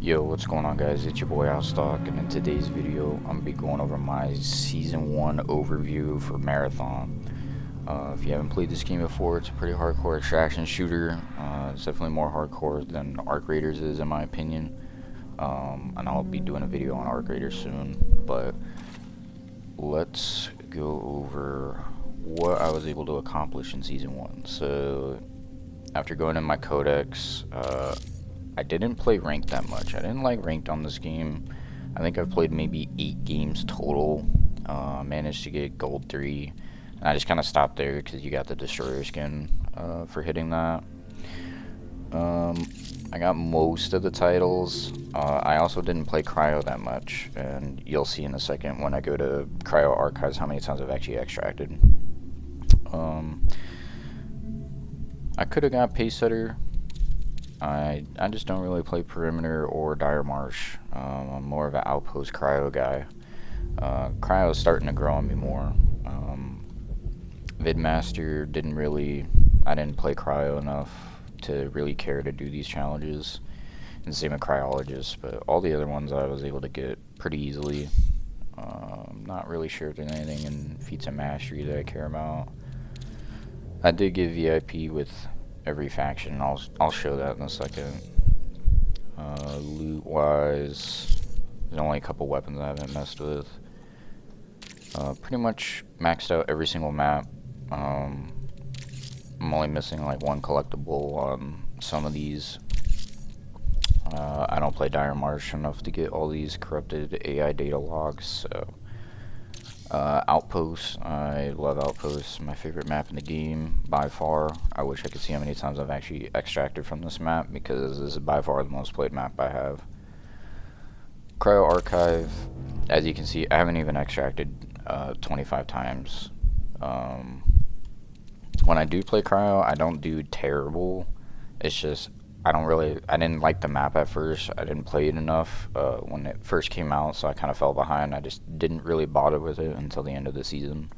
Yo, what's going on, guys? It's your boy Outstalk, and in today's video, I'm gonna be going over my Season 1 overview for Marathon. If you haven't played this game before, it's a pretty hardcore extraction shooter. It's definitely more hardcore than Arc Raiders is, in my opinion. And I'll be doing a video on Arc Raiders soon, but let's go over what I was able to accomplish in Season 1. So, after going in my codex, I didn't play ranked that much. I didn't like ranked on this game. I think I've played maybe 8 games total. Managed to get gold 3. And I just kind of stopped there because you got the destroyer skin for hitting that. I got most of the titles. I also didn't play cryo that much. And you'll see in a second when I go to cryo archives how many times I've actually extracted. I could have got pace setter. I just don't really play perimeter or dire marsh. I'm more of an outpost cryo guy. Cryo is starting to grow on me more. Vidmaster I didn't play cryo enough to really care to do these challenges. And same with cryologist, but all the other ones I was able to get pretty easily. I'm not really sure if there's anything in feats of mastery that I care about. I did get VIP with every faction. I'll show that in a second. Loot wise, there's only a couple weapons I haven't messed with. Pretty much maxed out every single map. I'm only missing like one collectible on some of these. I don't play Dire Marsh enough to get all these corrupted AI data logs, so Outposts, I love Outposts, my favorite map in the game by far. I wish I could see how many times I've actually extracted from this map, because this is by far the most played map I have. Cryo Archive, as you can see, I haven't even extracted 25 times. When I do play cryo, I don't do terrible. It's just I didn't like the map at first. I didn't play it enough when it first came out, so I kind of fell behind. I just didn't really bother with it until the end of the season.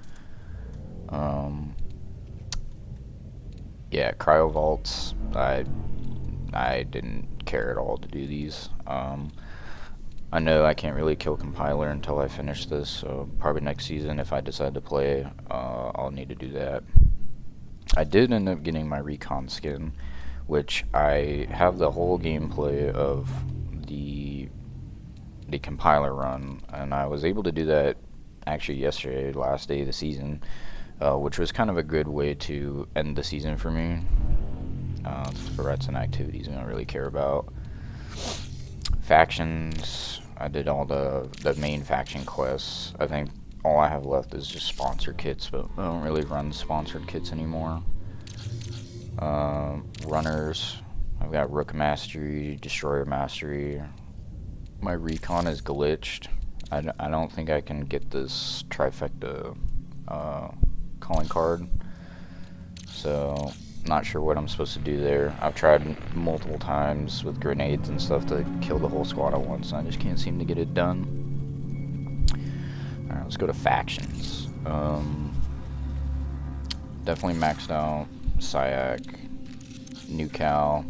Yeah, cryo vaults, I didn't care at all to do these. I know I can't really kill compiler until I finish this, so probably next season if I decide to play, I'll need to do that. I did end up getting my recon skin, which I have the whole gameplay of the compiler run, and I was able to do that actually yesterday, last day of the season, which was kind of a good way to end the season for me. Threats and activities I don't really care about. Factions, I did all the main faction quests. I think all I have left is just sponsored kits, but I don't really run sponsored kits anymore. Runners, I've got Rook Mastery, Destroyer Mastery. My recon is glitched. I don't think I can get this trifecta calling card, so not sure what I'm supposed to do there. I've tried multiple times with grenades and stuff to kill the whole squad at once, and I just can't seem to get it done. Alright, let's go to factions. Definitely maxed out Syak, New Cal.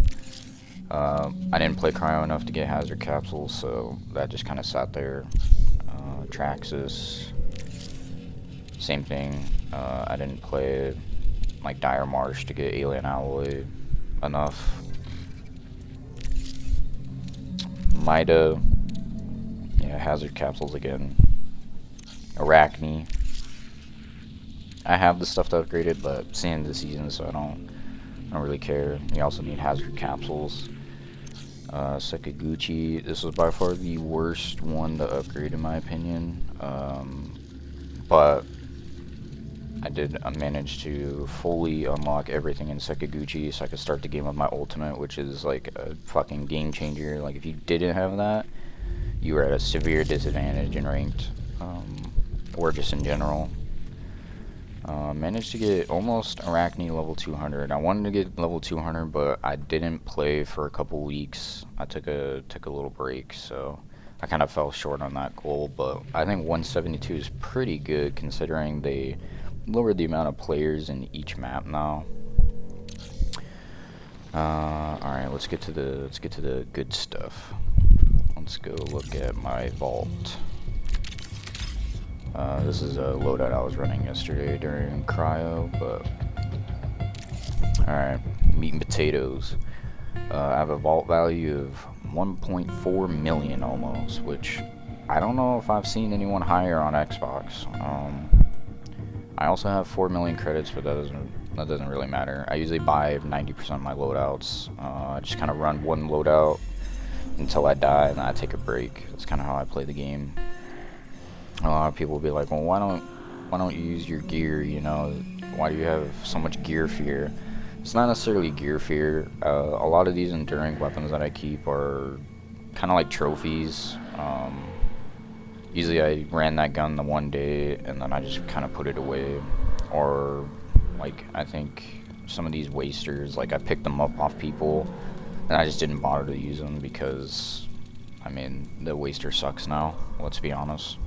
I didn't play cryo enough to get hazard capsules, so that just kind of sat there. Traxxas, same thing. I didn't play like Dire Marsh to get alien alloy enough. Mida, yeah, hazard capsules again. Arachne, I have the stuff to upgrade it, but it's the end of the season, so I don't really care. You also need hazard capsules. Sakaguchi, this was by far the worst one to upgrade in my opinion, but I did manage to fully unlock everything in Sakaguchi, so I could start the game with my ultimate, which is like a fucking game changer. Like, if you didn't have that, you were at a severe disadvantage in ranked, or just in general. Managed to get almost Arachne level 200. I wanted to get level 200, but I didn't play for a couple weeks. I took a little break, so I kind of fell short on that goal. But I think 172 is pretty good considering they lowered the amount of players in each map now. All right, let's get to the good stuff. let's go look at my vault. This is a loadout I was running yesterday during cryo, but alright, meat and potatoes. I have a vault value of 1.4 million almost, which I don't know if I've seen anyone higher on Xbox. I also have 4 million credits, but that doesn't really matter. I usually buy 90% of my loadouts. I just kind of run one loadout until I die, and then I take a break. That's kind of how I play the game. A lot of people will be like, well, why don't you use your gear? You know, why do you have so much gear fear? It's not necessarily gear fear. A lot of these enduring weapons that I keep are kind of like trophies. Usually I ran that gun the one day and then I just kind of put it away. Or like I think some of these wasters, like I picked them up off people and I just didn't bother to use them because, I mean, the waster sucks now, let's be honest.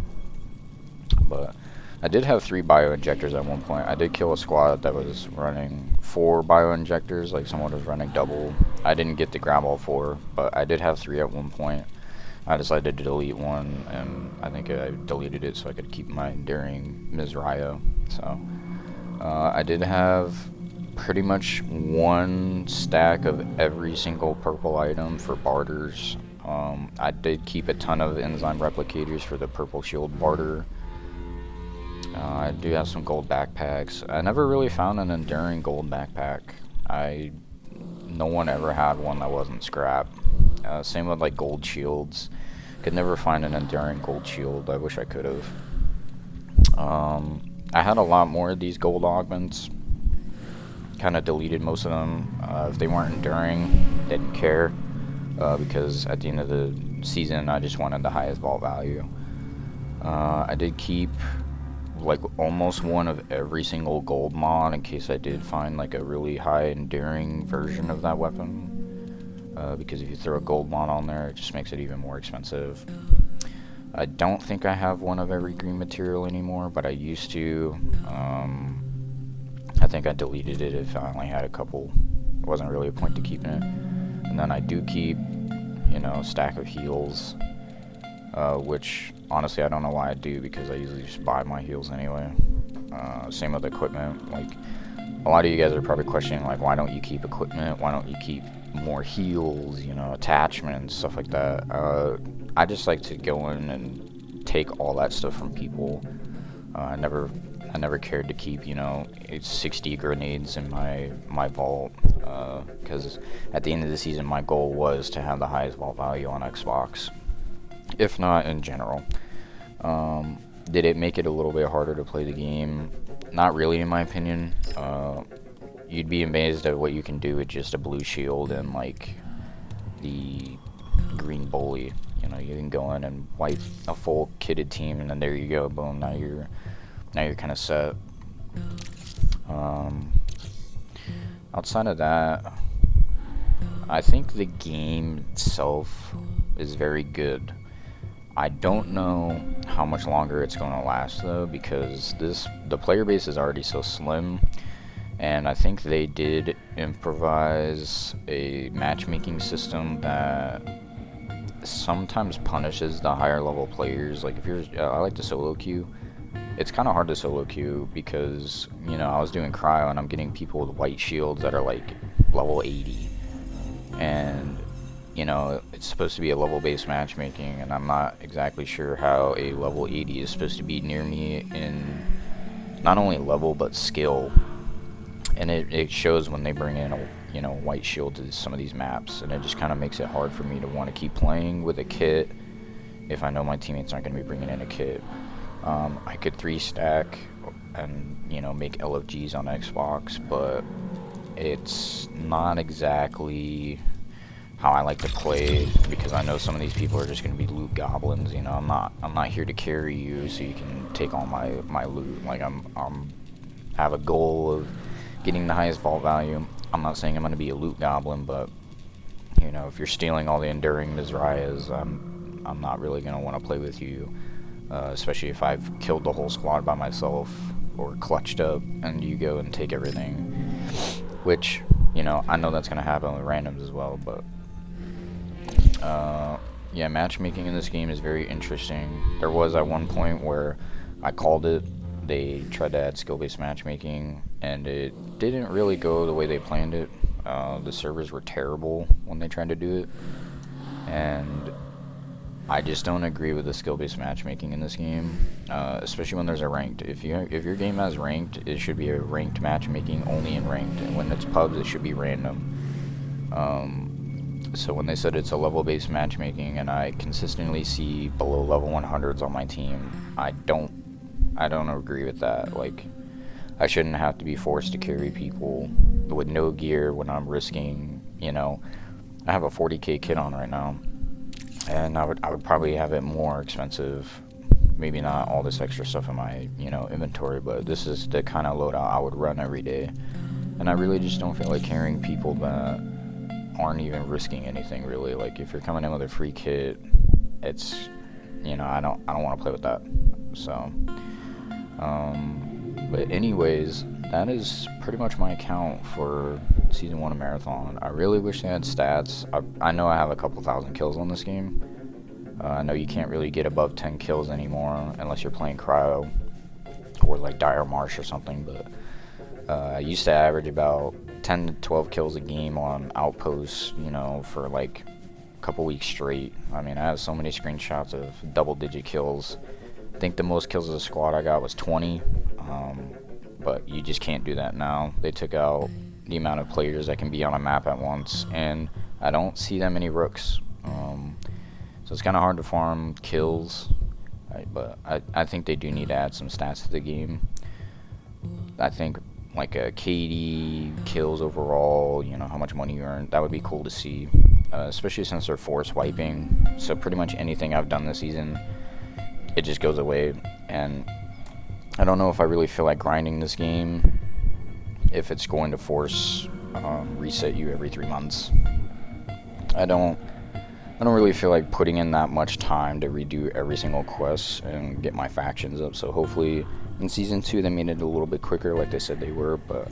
But I did have 3 bioinjectors at one point. I did kill a squad that was running 4 bioinjectors, like someone was running double. I didn't get to grab all 4, but I did have 3 at one point. I decided to delete one, and I think I deleted it so I could keep my enduring Mizraya. So I did have pretty much 1 stack of every single purple item for barters. I did keep a ton of enzyme replicators for the purple shield barter. I do have some gold backpacks. I never really found an enduring gold backpack. No one ever had one that wasn't scrap. Same with like gold shields. Could never find an enduring gold shield. I wish I could have. I had a lot more of these gold augments. Kind of deleted most of them. If they weren't enduring, didn't care. Because at the end of the season, I just wanted the highest vault value. I did keep like almost one of every single gold mod in case I did find like a really high enduring version of that weapon. Because if you throw a gold mod on there, it just makes it even more expensive. I don't think I have one of every green material anymore, but I used to. I think I deleted it if I only had a couple. It wasn't really a point to keeping it. And then I do keep, you know, a stack of heals, which honestly I don't know why I do, because I usually just buy my heals anyway. Same with equipment. Like, a lot of you guys are probably questioning, like, why don't you keep equipment? Why don't you keep more heals, you know, attachments, stuff like that? I just like to go in and take all that stuff from people. I never cared to keep, you know, 60 grenades in my vault, because at the end of the season my goal was to have the highest vault value on Xbox, if not in general. Did it make it a little bit harder to play the game? Not really, in my opinion. You'd be amazed at what you can do with just a blue shield and like the green bully. You know, you can go in and wipe a full kitted team, and then there you go, boom. Now you're kind of set. Outside of that, I think the game itself is very good. I don't know how much longer it's going to last though, because the player base is already so slim, and I think they did improvise a matchmaking system that sometimes punishes the higher level players. Like if you're, I like to solo queue. It's kind of hard to solo queue because, you know, I was doing cryo and I'm getting people with white shields that are like level 80, and you know, it's supposed to be a level-based matchmaking, and I'm not exactly sure how a level 80 is supposed to be near me in not only level but skill. And it shows when they bring in a, you know, white shield to some of these maps, and it just kind of makes it hard for me to want to keep playing with a kit if I know my teammates aren't going to be bringing in a kit. I could 3-stack and, you know, make LFGs on Xbox, but it's not exactly how I like to play, because I know some of these people are just going to be loot goblins. You know, I'm not here to carry you so you can take all my loot. Like I'm have a goal of getting the highest vault value. I'm not saying I'm going to be a loot goblin, but you know, if you're stealing all the enduring Mizrayas, I'm not really going to want to play with you, especially if I've killed the whole squad by myself or clutched up and you go and take everything, which, you know, I know that's going to happen with randoms as well, but yeah, matchmaking in this game is very interesting. There was at one point where I called it. They tried to add skill-based matchmaking, and it didn't really go the way they planned it. The servers were terrible when they tried to do it, and I just don't agree with the skill-based matchmaking in this game, especially when there's a ranked. If your game has ranked, it should be a ranked matchmaking only in ranked, and when it's pubs, it should be random. So when they said it's a level-based matchmaking, and I consistently see below level 100s on my team, I don't agree with that. Like, I shouldn't have to be forced to carry people with no gear when I'm risking, you know, I have a 40k kit on right now, and I would probably have it more expensive. Maybe not all this extra stuff in my, you know, inventory, but this is the kind of loadout I would run every day. And I really just don't feel like carrying people that aren't even risking anything, really. Like, if you're coming in with a free kit, it's, you know, I don't want to play with that. So but anyways, that is pretty much my account for Season 1 of Marathon. I really wish they had stats. I know I have a couple thousand kills on this game. I know you can't really get above 10 kills anymore unless you're playing Cryo or like Dire Marsh or something, but I used to average about 10 to 12 kills a game on Outposts, you know, for like a couple weeks straight. I mean, I have so many screenshots of double-digit kills. I think the most kills as a squad I got was 20, but you just can't do that now. They took out the amount of players that can be on a map at once, and I don't see that many rooks. So it's kind of hard to farm kills, right? But I think they do need to add some stats to the game. I think like a KD, kills overall, you know, how much money you earn, that would be cool to see, especially since they're force wiping. So pretty much anything I've done this season, it just goes away, and I don't know if I really feel like grinding this game if it's going to force reset you every 3 months. I don't really feel like putting in that much time to redo every single quest and get my factions up. So hopefully in Season 2 they made it a little bit quicker like they said they were, but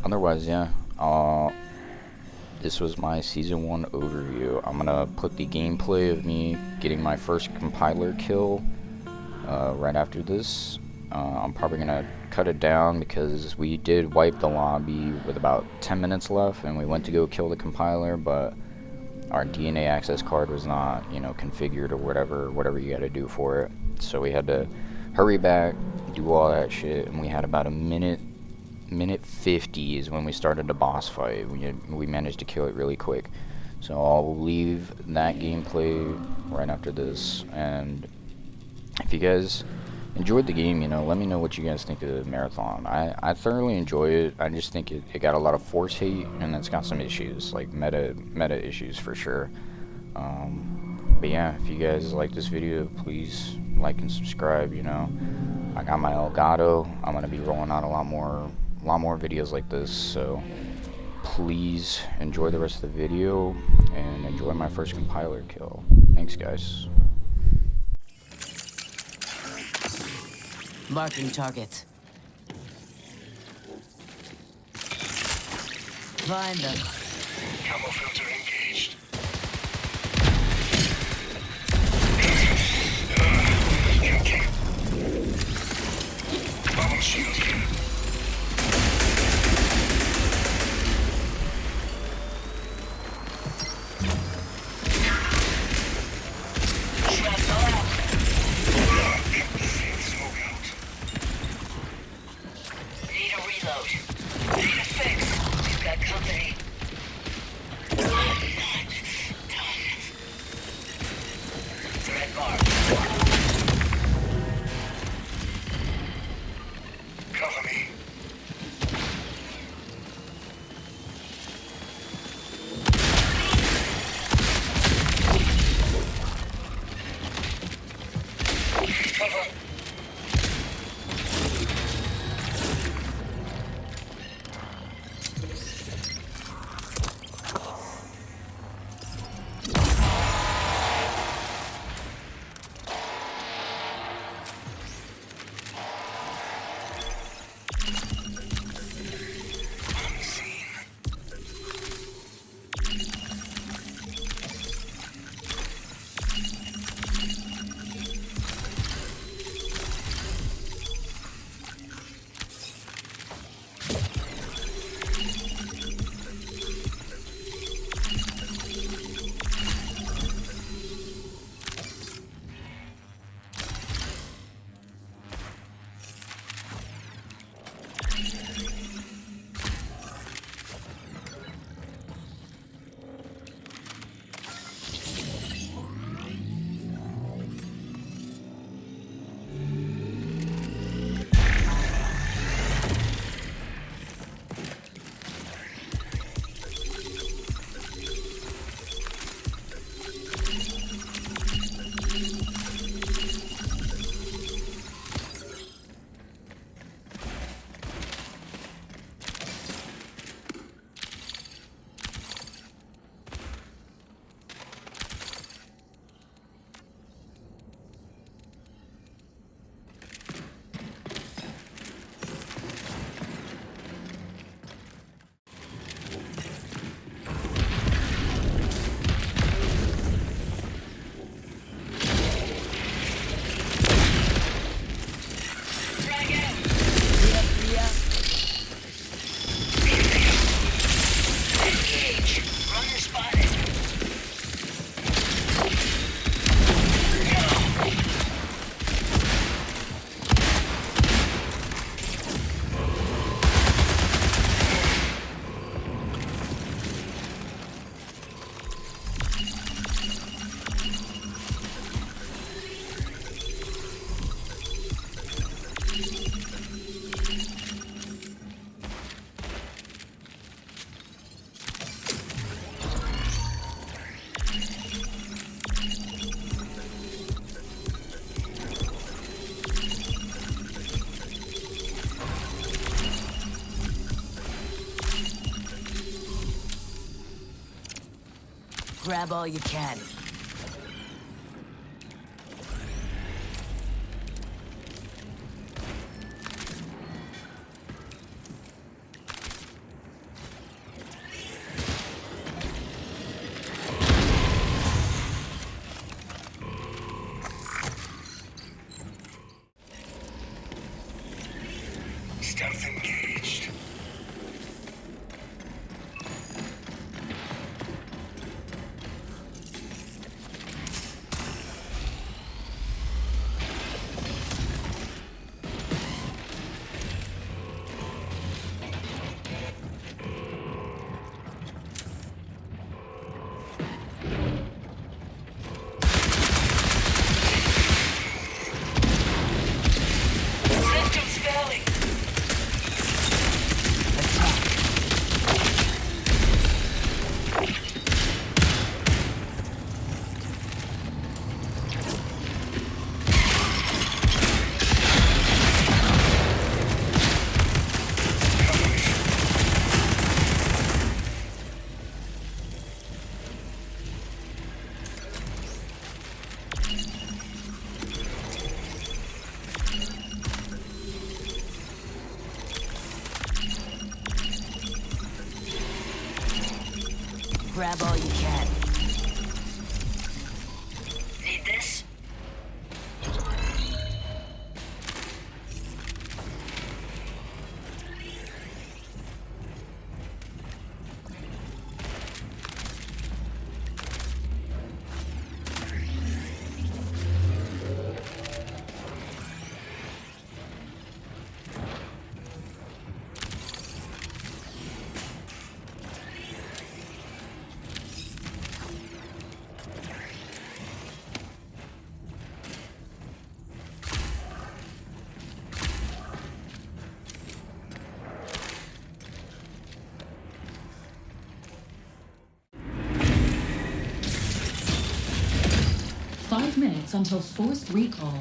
otherwise, yeah. This was my Season 1 overview. I'm gonna put the gameplay of me getting my first compiler kill right after this. I'm probably gonna cut it down because we did wipe the lobby with about 10 minutes left, and we went to go kill the compiler, but our DNA access card was not, you know, configured or whatever you gotta do for it. So we had to hurry back, do all that shit, and we had about a minute 50 is when we started the boss fight. We managed to kill it really quick. So I'll leave that gameplay right after this, and if you guys enjoyed the game, you know, let me know what you guys think of the Marathon. I thoroughly enjoy it. I just think it got a lot of force hate, and it's got some issues, like meta issues for sure. But yeah, if you guys like this video, please like and subscribe. You know, I got my Elgato. I'm gonna be rolling out a lot more videos like this, so please enjoy the rest of the video and enjoy my first compiler kill. Thanks, guys. Marking targets. Find them. Camo filter engaged. Bomb shield here. Need a reload. Need a fix. We've got company. Grab all you can. Stealth engaged. Systems failing. Grab all you can. Need this? Five minutes until forced recall.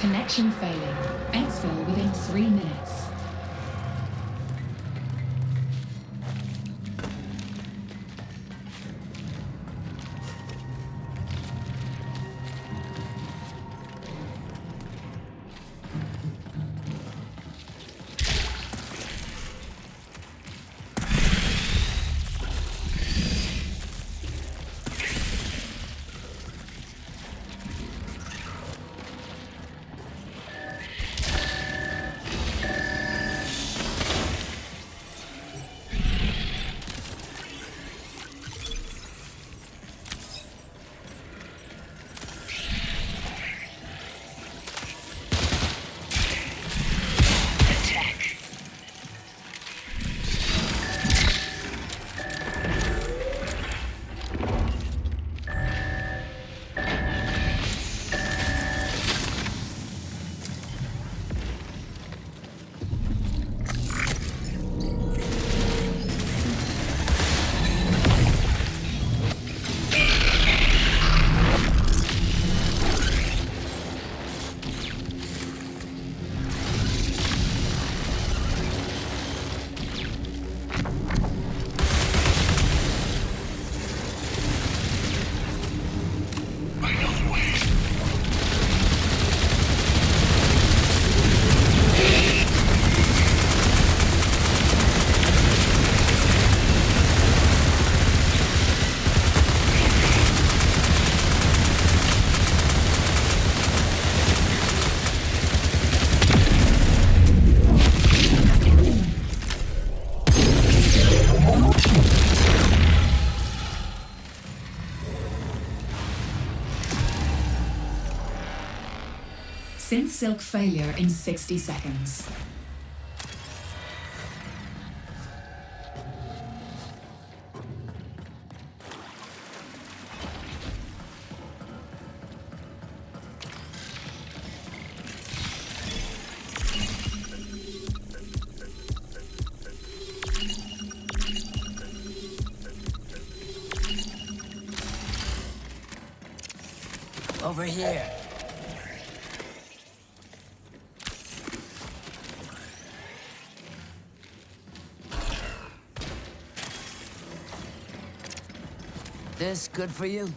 Connection failing. Exfil within 3 minutes. Synth silk failure in 60 seconds. Over here. This good for you?